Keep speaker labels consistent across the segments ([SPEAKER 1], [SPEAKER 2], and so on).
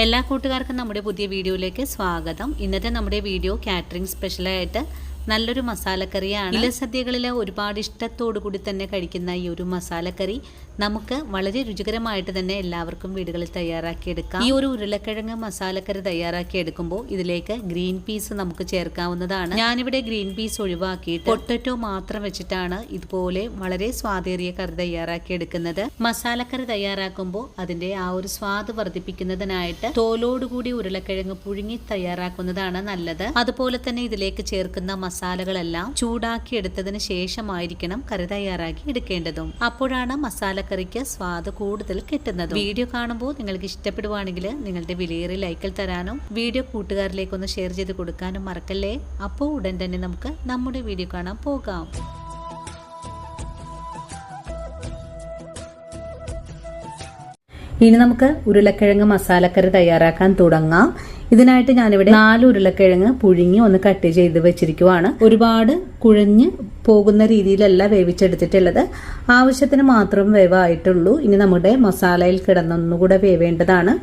[SPEAKER 1] എല്ലാ കൂട്ടുകാർക്കും നമ്മുടെ പുതിയ വീഡിയോയിലേക്ക് സ്വാഗതം. ഇന്നത്തെ നമ്മുടെ വീഡിയോ കാറ്ററിംഗ് സ്പെഷ്യലായിട്ട് നല്ലൊരു മസാലക്കറിയാണ്. ഇലസദ്യകളിൽ ഒരുപാട് ഇഷ്ടത്തോടു കൂടി തന്നെ കഴിക്കുന്ന ഈ ഒരു മസാലക്കറി നമുക്ക് വളരെ രുചികരമായിട്ട് തന്നെ എല്ലാവർക്കും വീടുകളിൽ തയ്യാറാക്കിയെടുക്കാം. ഈ ഒരു ഉരുളക്കിഴങ്ങ് മസാലക്കറി തയ്യാറാക്കിയെടുക്കുമ്പോൾ ഇതിലേക്ക് ഗ്രീൻ പീസ് നമുക്ക് ചേർക്കാവുന്നതാണ്. ഞാനിവിടെ ഗ്രീൻ പീസ് ഒഴിവാക്കിയിട്ട് പൊട്ടറ്റോ മാത്രം വെച്ചിട്ടാണ് ഇതുപോലെ വളരെ സ്വാദേറിയ കറി തയ്യാറാക്കിയെടുക്കുന്നത്. മസാലക്കറി തയ്യാറാക്കുമ്പോൾ അതിന്റെ ആ ഒരു സ്വാദ് വർദ്ധിപ്പിക്കുന്നതിനായിട്ട് തോലോടുകൂടി ഉരുളക്കിഴങ്ങ് പുഴുങ്ങി തയ്യാറാക്കുന്നതാണ് നല്ലത്. അതുപോലെ തന്നെ ഇതിലേക്ക് ചേർക്കുന്ന മസാലകളെല്ലാം ചൂടാക്കി എടുത്തതിന് ശേഷമായിരിക്കണം കറി തയ്യാറാക്കി എടുക്കേണ്ടതും. അപ്പോഴാണ് മസാലക്കറിക്ക് സ്വാദ് കൂടുതൽ കിട്ടുന്നത്. വീഡിയോ കാണുമ്പോൾ നിങ്ങൾക്ക് ഇഷ്ടപ്പെടുവാണെങ്കിൽ നിങ്ങളുടെ വിലയേറിയ ലൈക്കിൽ തരാനും വീഡിയോ കൂട്ടുകാരിലേക്കൊന്ന് ഷെയർ ചെയ്ത് കൊടുക്കാനും മറക്കല്ലേ. അപ്പോൾ ഉടൻ തന്നെ നമുക്ക് നമ്മുടെ വീഡിയോ കാണാൻ പോകാം. ഇനി നമുക്ക് ഉരുളക്കിഴങ്ങ് മസാലക്കറി തയ്യാറാക്കാൻ തുടങ്ങാം. ഇതിനായിട്ട് ഞാനിവിടെ 4 ഉരുളക്കിഴങ്ങ് പുഴുങ്ങി ഒന്ന് കട്ട് ചെയ്ത് വെച്ചിരിക്കുവാണ്. ഒരുപാട് കുഴഞ്ഞ് പോകുന്ന രീതിയിലല്ല വേവിച്ചെടുത്തിട്ടുള്ളത്, ആവശ്യത്തിന് മാത്രം വേവായിട്ടുള്ളൂ. ഇനി നമ്മുടെ മസാലയിൽ കിടന്നൊന്നുകൂടെ വേവേണ്ടതാണ്.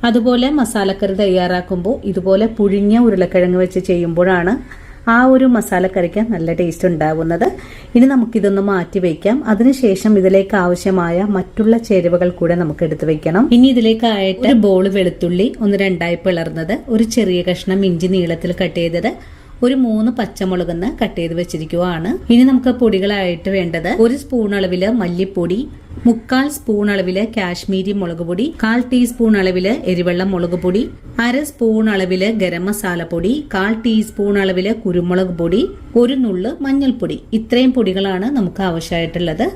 [SPEAKER 1] അതുപോലെ മസാലക്കറി തയ്യാറാക്കുമ്പോൾ ഇതുപോലെ പുഴുങ്ങിയ ഉരുളക്കിഴങ്ങ് വെച്ച് ചെയ്യുമ്പോഴാണ് ആ ഒരു മസാലക്കറിക്ക് നല്ല ടേസ്റ്റ് ഉണ്ടാവുന്നത്. ഇനി നമുക്കിതൊന്ന് മാറ്റി വയ്ക്കാം. അതിനുശേഷം ഇതിലേക്ക് ആവശ്യമായ മറ്റുള്ള ചേരുവകൾ കൂടെ നമുക്ക് എടുത്തു വെക്കണം. ഇനി ഇതിലേക്കായിട്ട് ഒരു ബോൾ വെളുത്തുള്ളി ഒന്ന് രണ്ടായി പിളർന്നത്, ഒരു ചെറിയ കഷ്ണം ഇഞ്ചി നീളത്തിൽ കട്ട് ചെയ്തത്, ഒരു 3 പച്ചമുളക് കട്ട് ചെയ്ത് വെച്ചിരിക്കുവാണ്. ഇനി നമുക്ക് പൊടികളായിട്ട് വേണ്ടത് 1 സ്പൂൺ അളവില് മല്ലിപ്പൊടി, 3/4 സ്പൂൺ അളവില് കാശ്മീരി മുളക് പൊടി, 1/4 ടീസ്പൂൺ അളവില് എരിവെള്ള മുളക് പൊടി, 1/2 സ്പൂൺ അളവില് ഗരം മസാല പൊടി, 1/4 ടീസ്പൂൺ അളവില് കുരുമുളക് പൊടി, 1 നുള്ള് മഞ്ഞൾപ്പൊടി. ഇത്രയും പൊടികളാണ് നമുക്ക് ആവശ്യമായിട്ടുള്ളത്.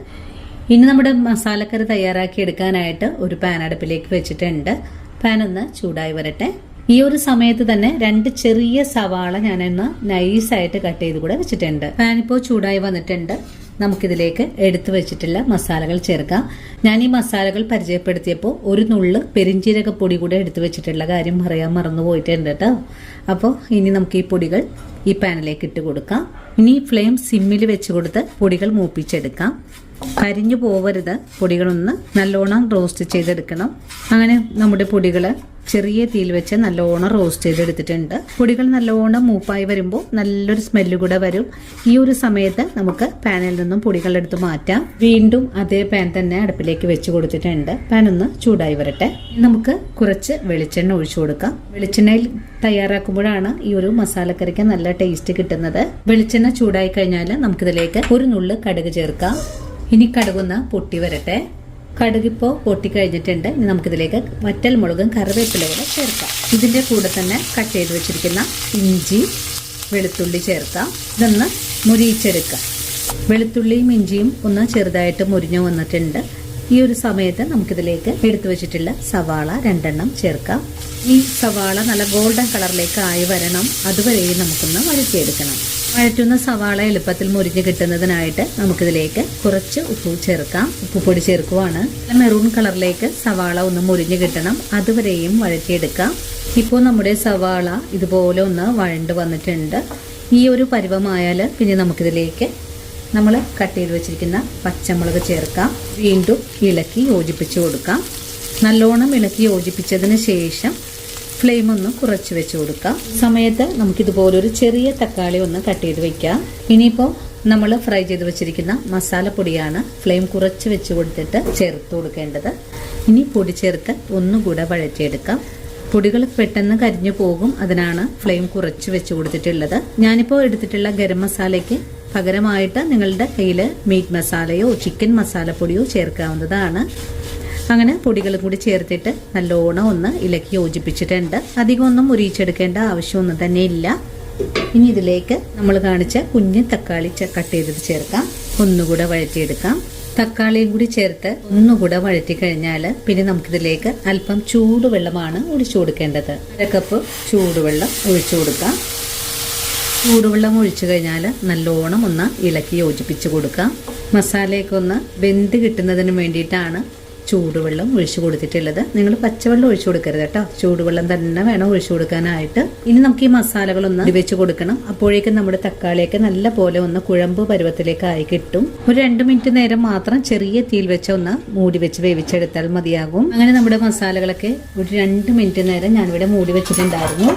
[SPEAKER 1] ഇനി നമ്മുടെ മസാലക്കറി തയ്യാറാക്കി എടുക്കാനായിട്ട് ഒരു പാൻ അടുപ്പിലേക്ക് വെച്ചിട്ടുണ്ട്. പാൻ ഒന്ന് ചൂടായി വരട്ടെ. ഈ ഒരു സമയത്ത് തന്നെ 2 ചെറിയ സവാള ഞാനൊന്ന് നൈസായിട്ട് കട്ട് ചെയ്ത് കൂടെ വെച്ചിട്ടുണ്ട്. പാൻ ഇപ്പോൾ ചൂടായി വന്നിട്ടുണ്ട്. നമുക്കിതിലേക്ക് എടുത്തു വെച്ചിട്ടുള്ള മസാലകൾ ചേർക്കാം. ഞാൻ ഈ മസാലകൾ പരിചയപ്പെടുത്തിയപ്പോൾ 1 നുള്ള് പെരിഞ്ജീരകപ്പൊടി കൂടെ എടുത്തു വെച്ചിട്ടുള്ള കാര്യം പറയാൻ മറന്നു പോയിട്ടുണ്ട് കേട്ടോ. അപ്പോൾ ഇനി നമുക്ക് ഈ പൊടികൾ ഈ പാനിലേക്ക് ഇട്ട് കൊടുക്കാം. ഇനി ഫ്ലെയിം സിമ്മിൽ വെച്ച് കൊടുത്ത് പൊടികൾ മൂപ്പിച്ചെടുക്കാം. കരിഞ്ഞു പോവരുത്. പൊടികളൊന്ന് നല്ലോണം റോസ്റ്റ് ചെയ്തെടുക്കണം. അങ്ങനെ നമ്മുടെ പൊടികൾ ചെറിയ തീയിൽ വെച്ച് നല്ലോണം റോസ്റ്റ് ചെയ്തെടുത്തിട്ടുണ്ട്. പൊടികൾ നല്ലോണം മൂപ്പായി വരുമ്പോൾ നല്ലൊരു സ്മെല്ല് കൂടെ വരും. ഈ ഒരു സമയത്ത് നമുക്ക് പാനിൽ നിന്നും പൊടികൾ എടുത്ത് മാറ്റാം. വീണ്ടും അതേ പാൻ തന്നെ അടുപ്പിലേക്ക് വെച്ച് കൊടുത്തിട്ടുണ്ട്. പാൻ ഒന്ന് ചൂടായി വരട്ടെ. നമുക്ക് കുറച്ച് വെളിച്ചെണ്ണ ഒഴിച്ചു കൊടുക്കാം. വെളിച്ചെണ്ണയിൽ തയ്യാറാക്കുമ്പോഴാണ് ഈ ഒരു മസാലക്കറിക്ക് നല്ല ടേസ്റ്റ് കിട്ടുന്നത്. വെളിച്ചെണ്ണ ചൂടായി കഴിഞ്ഞാൽ നമുക്കിതിലേക്ക് 1 നുള്ള് കടുക് ചേർക്കാം. ഇനി കടുകൊന്ന് പൊട്ടി വരട്ടെ. കടുകിപ്പോ പൊട്ടിക്കഴിഞ്ഞിട്ടുണ്ട്. ഇനി നമുക്കിതിലേക്ക് വറ്റൽ മുളകും കറിവേപ്പില കൂടെ ചേർക്കാം. ഇതിന്റെ കൂടെ തന്നെ കട്ട് ചെയ്ത് വെച്ചിരിക്കുന്ന ഇഞ്ചി വെളുത്തുള്ളി ചേർക്കാം. ഇതൊന്ന് മുരിയിച്ചെടുക്കാം. വെളുത്തുള്ളിയും ഇഞ്ചിയും ഒന്ന് ചെറുതായിട്ട് മുരിഞ്ഞു വന്നിട്ടുണ്ട്. ഈ ഒരു സമയത്ത് നമുക്കിതിലേക്ക് എടുത്തു വെച്ചിട്ടുള്ള സവാള 2 എണ്ണം ചേർക്കാം. ഈ സവാള നല്ല ഗോൾഡൻ കളറിലേക്ക് ആയി വരണം. അതുവരെയും നമുക്കൊന്ന് വഴറ്റിയെടുക്കണം. വഴറ്റുന്ന സവാള എളുപ്പത്തിൽ മുരിഞ്ഞ് കിട്ടുന്നതിനായിട്ട് നമുക്കിതിലേക്ക് കുറച്ച് ഉപ്പ് ചേർക്കാം. ഉപ്പുപൊടി ചേർക്കുവാണ്. മെറൂൺ കളറിലേക്ക് സവാള ഒന്ന് മുരിഞ്ഞ് കിട്ടണം. അതുവരെയും വഴറ്റിയെടുക്കാം. ഇപ്പോൾ നമ്മുടെ സവാള ഇതുപോലെ ഒന്ന് വഴണ്ട് വന്നിട്ടുണ്ട്. ഈ ഒരു പരുവമായാൽ പിന്നെ നമുക്കിതിലേക്ക് നമ്മൾ കട്ട് ചെയ്ത് വെച്ചിരിക്കുന്ന പച്ചമുളക് ചേർക്കാം. വീണ്ടും ഇളക്കി യോജിപ്പിച്ച് കൊടുക്കാം. നല്ലോണം ഇളക്കി യോജിപ്പിച്ചതിന് ശേഷം ഫ്ലെയിം ഒന്ന് കുറച്ച് വെച്ച് കൊടുക്കാം. സമയത്ത് നമുക്കിതുപോലൊരു ചെറിയ തക്കാളി ഒന്ന് കട്ട് ചെയ്ത് വെക്കാം. ഇനിയിപ്പോൾ നമ്മൾ ഫ്രൈ ചെയ്ത് വെച്ചിരിക്കുന്ന മസാലപ്പൊടിയാണ് ഫ്ലെയിം കുറച്ച് വെച്ച് കൊടുത്തിട്ട് ചേർത്ത് കൊടുക്കേണ്ടത്. ഇനി പൊടി ചേർത്ത് ഒന്നുകൂടെ വഴറ്റിയെടുക്കാം. പൊടികൾ പെട്ടെന്ന് കരിഞ്ഞു പോകും. അതിനാണ് ഫ്ലെയിം കുറച്ച് വെച്ച് കൊടുത്തിട്ടുള്ളത്. ഞാനിപ്പോൾ എടുത്തിട്ടുള്ള ഗരം മസാലയ്ക്ക് പകരമായിട്ട് നിങ്ങളുടെ കയ്യിൽ മീറ്റ് മസാലയോ ചിക്കൻ മസാലപ്പൊടിയോ ചേർക്കാവുന്നതാണ്. അങ്ങനെ പൊടികളും കൂടി ചേർത്തിട്ട് നല്ലോണം ഒന്ന് ഇളക്കി യോജിപ്പിച്ചിട്ടുണ്ട്. അധികം ഒന്നും മുരിയിച്ചെടുക്കേണ്ട ആവശ്യമൊന്നും തന്നെ ഇല്ല. ഇനി ഇതിലേക്ക് നമ്മൾ കാണിച്ച കുഞ്ഞ് തക്കാളി കട്ട് ചെയ്തത് ചേർക്കാം. ഒന്നുകൂടെ വഴറ്റിയെടുക്കാം. തക്കാളിയും കൂടി ചേർത്ത് ഒന്നുകൂടെ വഴറ്റി കഴിഞ്ഞാൽ പിന്നെ നമുക്കിതിലേക്ക് അല്പം ചൂടുവെള്ളമാണ് ഒഴിച്ചു കൊടുക്കേണ്ടത്. 1 കപ്പ് ചൂടുവെള്ളം ഒഴിച്ചു കൊടുക്കാം. ചൂടുവെള്ളം ഒഴിച്ചു കഴിഞ്ഞാൽ നല്ലോണം ഒന്ന് ഇളക്കി യോജിപ്പിച്ച് കൊടുക്കാം. മസാലയൊക്കെ ഒന്ന് വെന്ത് കിട്ടുന്നതിന് വേണ്ടിയിട്ടാണ് ചൂടുവെള്ളം ഒഴിച്ചു കൊടുത്തിട്ടുള്ളത്. നിങ്ങൾ പച്ചവെള്ളം ഒഴിച്ചു കൊടുക്കരുത് കേട്ടോ, ചൂടുവെള്ളം തന്നെ വേണം ഒഴിച്ചു കൊടുക്കാനായിട്ട്. ഇനി നമുക്ക് ഈ മസാലകളൊന്ന് വെച്ച് കൊടുക്കണം. അപ്പോഴേക്കും നമ്മുടെ തക്കാളിയൊക്കെ നല്ല പോലെ ഒന്ന് കുഴമ്പ് പരുവത്തിലേക്ക് ആയി കിട്ടും. ഒരു 2 മിനിറ്റ് നേരം മാത്രം ചെറിയ തീയിൽ വെച്ച് ഒന്ന് മൂടി വെച്ച് വേവിച്ചെടുത്താൽ മതിയാകും. അങ്ങനെ നമ്മുടെ മസാലകളൊക്കെ ഒരു 2 മിനിറ്റ് നേരം ഞാനിവിടെ മൂടി വെച്ചിട്ടുണ്ടായിരുന്നു.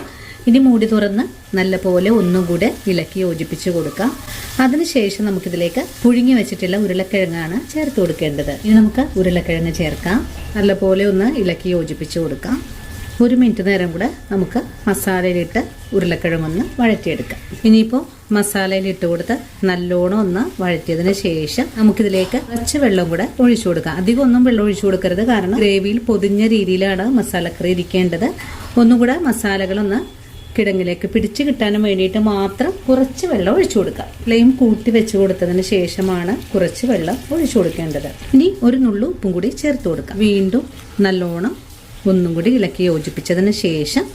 [SPEAKER 1] ഇനി മൂടി തുറന്ന് നല്ലപോലെ ഒന്നും കൂടെ ഇളക്കി യോജിപ്പിച്ച് കൊടുക്കാം. അതിനുശേഷം നമുക്കിതിലേക്ക് പുഴുങ്ങി വെച്ചിട്ടുള്ള ഉരുളക്കിഴങ്ങാണ് ചേർത്ത് കൊടുക്കേണ്ടത്. ഇനി നമുക്ക് ഉരുളക്കിഴങ്ങ് ചേർക്കാം. നല്ലപോലെ ഒന്ന് ഇളക്കി യോജിപ്പിച്ച് കൊടുക്കാം. 1 മിനിറ്റ് നേരം കൂടെ നമുക്ക് മസാലയിലിട്ട് ഉരുളക്കിഴങ്ങൊന്ന് വഴറ്റിയെടുക്കാം. ഇനിയിപ്പോൾ മസാലയിലിട്ട് കൊടുത്ത് നല്ലോണം ഒന്ന് വഴറ്റിയതിന് ശേഷം നമുക്കിതിലേക്ക് കുറച്ച് വെള്ളം കൂടെ ഒഴിച്ചു കൊടുക്കാം. അധികം ഒന്നും വെള്ളം ഒഴിച്ചു കൊടുക്കരുത്, കാരണം ഗ്രേവിയിൽ പൊതിഞ്ഞ രീതിയിലാണ് മസാലക്കറി ഇരിക്കേണ്ടത്. ഒന്നുകൂടെ മസാലകളൊന്ന് കിടങ്ങിലേക്ക് പിടിച്ചു കിട്ടാനും വേണ്ടിയിട്ട് മാത്രം കുറച്ച് വെള്ളം ഒഴിച്ചു കൊടുക്കാം. ഫ്ലെയിം കൂട്ടി വെച്ച് കൊടുത്തതിന് ശേഷമാണ് കുറച്ച് വെള്ളം ഒഴിച്ചു കൊടുക്കേണ്ടത്. ഇനി ഒരു നുള്ളു ഉപ്പും കൂടി ചേർത്ത് കൊടുക്കാം. വീണ്ടും നല്ലോണം ഒന്നും കൂടി ഇളക്കി യോജിപ്പിച്ചതിന് ശേഷം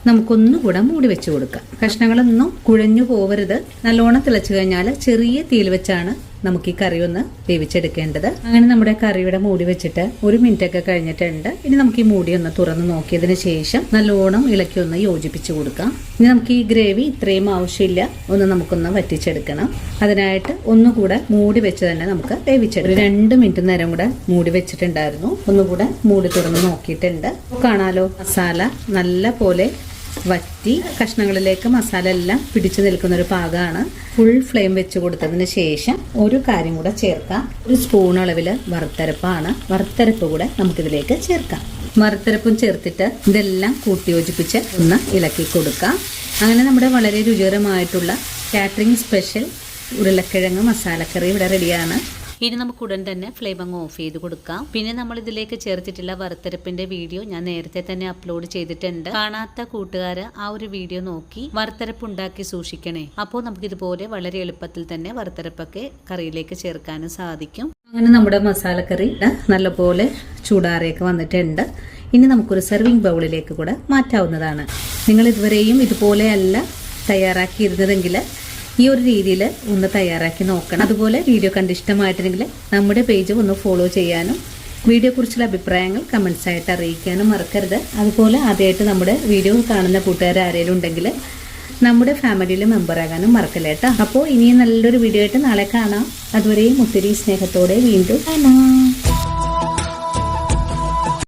[SPEAKER 1] നമുക്കൊന്നുകൂടെ മൂടി വെച്ച് കൊടുക്കാം. കഷ്ണങ്ങളൊന്നും കുഴഞ്ഞു പോവരുത്. നല്ലോണം തിളച്ചു കഴിഞ്ഞാൽ ചെറിയ തീയിൽ വെച്ചാണ് നമുക്ക് ഈ കറി ഒന്ന് വേവിച്ചെടുക്കേണ്ടത്. അങ്ങനെ നമ്മുടെ കറിയുടെ മൂടി വെച്ചിട്ട് 1 മിനിറ്റ് ഒക്കെ കഴിഞ്ഞിട്ടുണ്ട്. ഇനി നമുക്ക് ഈ മൂടി ഒന്ന് തുറന്ന് നോക്കിയതിന് ശേഷം നല്ലോണം ഇളക്കി ഒന്ന് യോജിപ്പിച്ച് കൊടുക്കാം. ഇനി നമുക്ക് ഈ ഗ്രേവി ഇത്രയും ആവശ്യമില്ല, ഒന്ന് നമുക്കൊന്ന് വറ്റിച്ചെടുക്കണം. അതിനായിട്ട് ഒന്നുകൂടെ മൂടി വെച്ച് തന്നെ നമുക്ക് വേവിച്ചെടുക്കാം. 2 മിനിറ്റ് നേരം കൂടെ മൂടി വെച്ചിട്ടുണ്ടായിരുന്നു. ഒന്നുകൂടെ മൂടി തുറന്ന് നോക്കിയിട്ടുണ്ട്. കാണാലോ, മസാല നല്ല പോലെ വറ്റി കഷ്ണങ്ങളിലേക്ക് മസാല എല്ലാം പിടിച്ചു നിൽക്കുന്ന ഒരു പാകമാണ്. ഫുൾ ഫ്ലെയിം വെച്ച് കൊടുത്തതിന് ശേഷം ഒരു കാര്യം കൂടെ ചേർക്കാം. 1 സ്പൂൺ അളവില് വറുത്തരപ്പാണ്. വറുത്തരപ്പ് കൂടെ നമുക്കിതിലേക്ക് ചേർക്കാം. വറുത്തരപ്പും ചേർത്തിട്ട് ഇതെല്ലാം കൂട്ടി യോജിപ്പിച്ച് ഒന്ന് ഇളക്കി കൊടുക്കാം. അങ്ങനെ നമ്മുടെ വളരെ രുചികരമായിട്ടുള്ള കാറ്ററിംഗ് സ്പെഷ്യൽ ഉരുളക്കിഴങ്ങ് മസാലക്കറി ഇവിടെ റെഡിയാണ്. ഇനി നമുക്ക് ഉടൻ തന്നെ ഫ്ലെയിം അങ്ങ് ഓഫ് ചെയ്ത് കൊടുക്കാം. പിന്നെ നമ്മൾ ഇതിലേക്ക് ചേർത്തിട്ടുള്ള വറുത്തരപ്പിന്റെ വീഡിയോ ഞാൻ നേരത്തെ തന്നെ അപ്ലോഡ് ചെയ്തിട്ടുണ്ട്. കാണാത്ത കൂട്ടുകാര് ആ ഒരു വീഡിയോ നോക്കി വറുത്തരപ്പ് ഉണ്ടാക്കി സൂക്ഷിക്കണേ. അപ്പോൾ നമുക്ക് ഇതുപോലെ വളരെ എളുപ്പത്തിൽ തന്നെ വറുത്തരപ്പൊക്കെ കറിയിലേക്ക് ചേർക്കാനും സാധിക്കും. അങ്ങനെ നമ്മുടെ മസാലക്കറി നല്ലപോലെ ചൂടാറിയൊക്കെ വന്നിട്ടുണ്ട്. ഇനി നമുക്കൊരു സെർവിങ് ബൗളിലേക്ക് കൂടെ മാറ്റാവുന്നതാണ്. നിങ്ങൾ ഇതുവരെയും ഇതുപോലെയല്ല തയ്യാറാക്കിയിരുന്നതെങ്കിൽ ഈ ഒരു രീതിയിൽ ഒന്ന് തയ്യാറാക്കി നോക്കണം. അതുപോലെ വീഡിയോ കണ്ട് ഇഷ്ടമായിട്ടുണ്ടെങ്കിൽ നമ്മുടെ പേജ് ഒന്ന് ഫോളോ ചെയ്യാനും വീഡിയോ കുറിച്ചുള്ള അഭിപ്രായങ്ങൾ കമൻസ് ആയിട്ട് അറിയിക്കാനും മറക്കരുത്. അതുപോലെ ആദ്യമായിട്ട് നമ്മുടെ വീഡിയോ കാണുന്ന കൂട്ടുകാർ ആരെങ്കിലും ഉണ്ടെങ്കിൽ നമ്മുടെ ഫാമിലിയിൽ മെമ്പറാകാനും മറക്കല്ല കേട്ടോ. അപ്പോൾ ഇനിയും നല്ലൊരു വീഡിയോ ആയിട്ട് നാളെ കാണാം. അതുവരെയും ഒത്തിരി സ്നേഹത്തോടെ വീണ്ടും കാണാം.